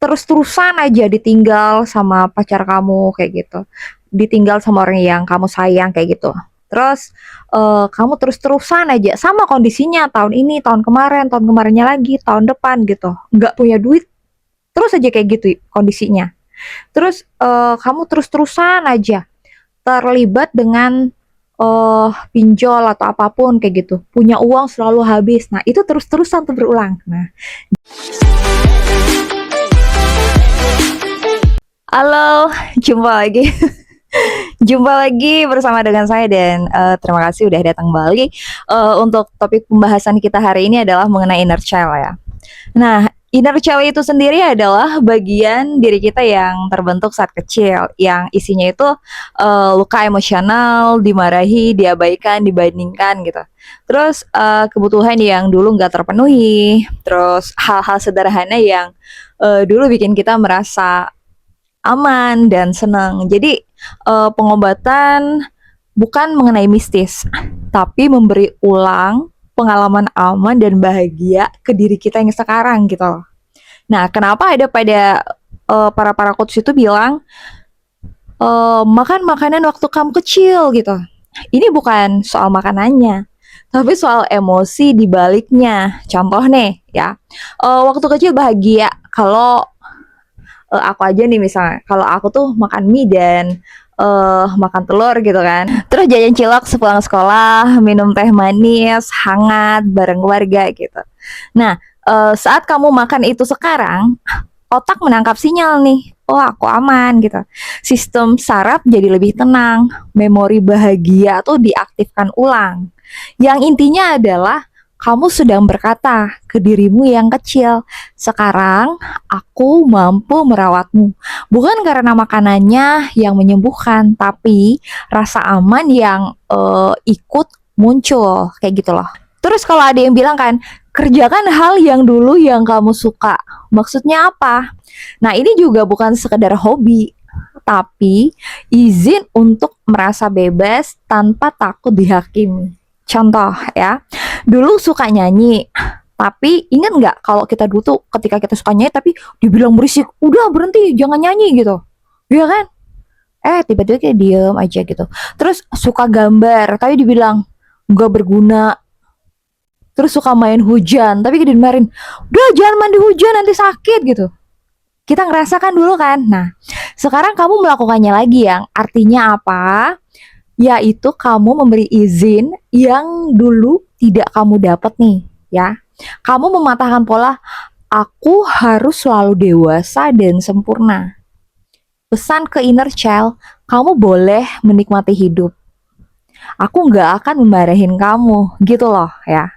terus-terusan aja ditinggal sama pacar kamu kayak gitu, ditinggal sama orang yang kamu sayang kayak gitu. Terus, kamu terus-terusan aja sama kondisinya tahun ini, tahun kemarinnya lagi, tahun depan gitu, nggak punya duit, terus aja kayak gitu kondisinya. Terus, kamu terus-terusan aja terlibat dengan, pinjol atau apapun kayak gitu, punya uang selalu habis. Nah, itu terus-terusan tuh berulang. Nah, halo, jumpa lagi. Jumpa lagi bersama dengan saya dan terima kasih udah datang kembali. Untuk topik pembahasan kita hari ini adalah mengenai inner child ya. Nah, inner child itu sendiri adalah bagian diri kita yang terbentuk saat kecil, yang isinya itu luka emosional, dimarahi, diabaikan, dibandingkan gitu. Terus kebutuhan yang dulu nggak terpenuhi, terus hal-hal sederhana yang dulu bikin kita merasa aman dan senang. Jadi pengobatan bukan mengenai mistis, tapi memberi ulang pengalaman aman dan bahagia ke diri kita yang sekarang gitu loh. Nah, kenapa ada pada para coach itu bilang makan makanan waktu kamu kecil gitu. Ini bukan soal makanannya, tapi soal emosi di baliknya. Contoh nih ya, waktu kecil bahagia kalau aku aja nih misalnya, kalau aku tuh makan mie dan makan telur gitu kan. Terus jajan cilok sepulang sekolah, minum teh manis, hangat bareng keluarga gitu. Nah, saat kamu makan itu sekarang, otak menangkap sinyal nih. Oh, aku aman gitu. Sistem saraf jadi lebih tenang, memori bahagia tuh diaktifkan ulang. Yang intinya adalah kamu sedang berkata ke dirimu yang kecil, sekarang aku mampu merawatmu. Bukan karena makanannya yang menyembuhkan, tapi rasa aman yang ikut muncul kayak gitu loh. Terus kalau ada yang bilang kan, kerjakan hal yang dulu yang kamu suka. Maksudnya apa? Nah, ini juga bukan sekedar hobi, tapi izin untuk merasa bebas tanpa takut dihakimi. Contoh ya, dulu suka nyanyi, tapi ingat nggak kalau kita dulu tuh ketika kita suka nyanyi tapi dibilang berisik, udah berhenti, jangan nyanyi gitu. Iya kan? Tiba-tiba kayak diem aja gitu. Terus suka gambar, tapi dibilang nggak berguna. Terus suka main hujan, tapi dimarahin, udah jangan mandi hujan nanti sakit gitu. Kita ngerasakan dulu kan. Nah, sekarang kamu melakukannya lagi yang artinya apa? Yaitu kamu memberi izin yang dulu tidak kamu dapat nih, ya. Kamu mematahkan pola aku harus selalu dewasa dan sempurna. Pesan ke inner child, kamu boleh menikmati hidup. Aku nggak akan memarahin kamu, gitu loh ya.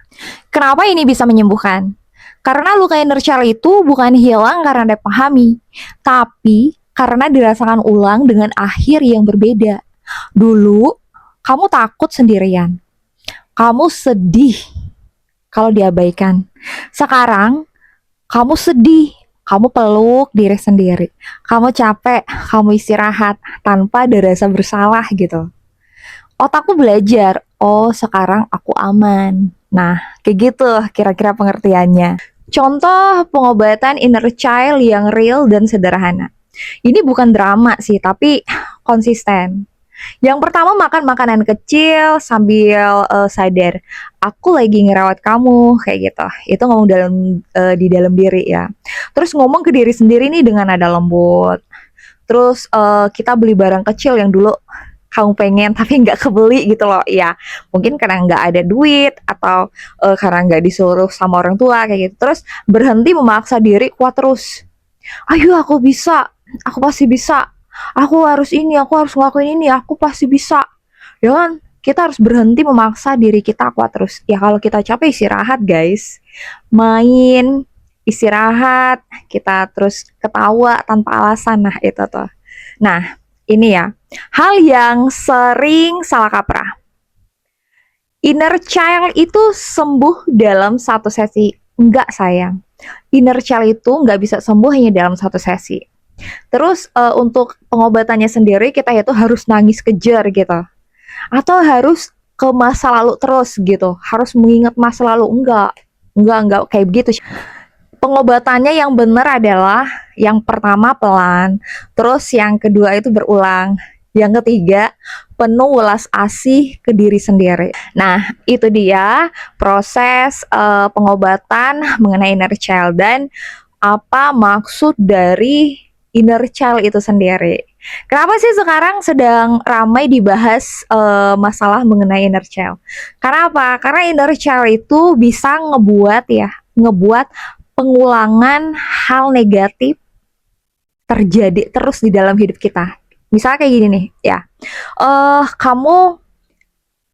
Kenapa ini bisa menyembuhkan? Karena luka inner child itu bukan hilang karena dipahami, tapi karena dirasakan ulang dengan akhir yang berbeda. Dulu, kamu takut sendirian. Kamu sedih kalau diabaikan. Sekarang, kamu sedih. Kamu peluk diri sendiri. Kamu capek, kamu istirahat tanpa ada rasa bersalah gitu. Otakku belajar, oh sekarang aku aman. Nah, kayak gitu kira-kira pengertiannya. Contoh pengobatan inner child yang real dan sederhana. Ini bukan drama sih, tapi konsisten. Yang pertama makan makanan kecil sambil sadar, aku lagi ngerawat kamu kayak gitu. Itu ngomong di dalam diri ya. Terus ngomong ke diri sendiri nih dengan nada lembut. Terus kita beli barang kecil yang dulu kamu pengen tapi nggak kebeli gitu loh ya, mungkin karena nggak ada duit atau karena nggak disuruh sama orang tua kayak gitu. Terus berhenti memaksa diri kuat terus, ayo aku bisa, aku pasti bisa, aku harus ini, aku harus ngelakuin ini, aku pasti bisa, ya kan. Kita harus berhenti memaksa diri kita kuat terus ya. Kalau kita capek istirahat guys, main, istirahat, kita terus ketawa tanpa alasan. Nah itu tuh. Nah ini ya, hal yang sering salah kaprah. Inner child itu sembuh dalam satu sesi. Enggak sayang. Inner child itu nggak bisa sembuh hanya dalam satu sesi. Terus untuk pengobatannya sendiri kita itu harus nangis kejar gitu. Atau harus ke masa lalu terus gitu. Harus mengingat masa lalu. Enggak kayak begitu. Pengobatannya yang benar adalah yang pertama pelan, terus yang kedua itu berulang, yang ketiga penuh welas asih ke diri sendiri. Nah, itu dia proses pengobatan mengenai inner child dan apa maksud dari inner child itu sendiri. Kenapa sih sekarang sedang ramai dibahas masalah mengenai inner child? Karena apa? Karena inner child itu bisa ngebuat pengulangan hal negatif terjadi terus di dalam hidup kita. Misalnya kayak gini nih, ya. Kamu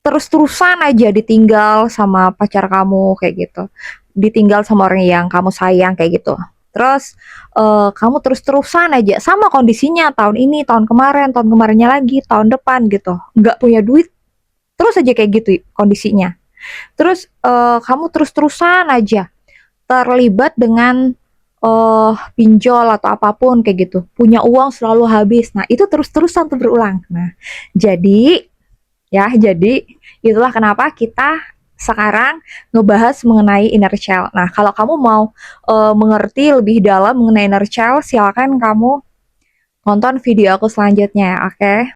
terus-terusan aja ditinggal sama pacar kamu kayak gitu. Ditinggal sama orang yang kamu sayang kayak gitu. Terus kamu terus-terusan aja sama kondisinya tahun ini, tahun kemarin, tahun kemarinnya lagi, tahun depan gitu. Nggak punya duit, terus aja kayak gitu kondisinya. Terus kamu terus-terusan aja terlibat dengan pinjol atau apapun kayak gitu. Punya uang selalu habis. Nah, itu terus-terusan tuh berulang. Nah, jadi itulah kenapa kita sekarang ngebahas mengenai inner child. Nah, kalau kamu mau mengerti lebih dalam mengenai inner child, silakan kamu nonton video aku selanjutnya ya, oke?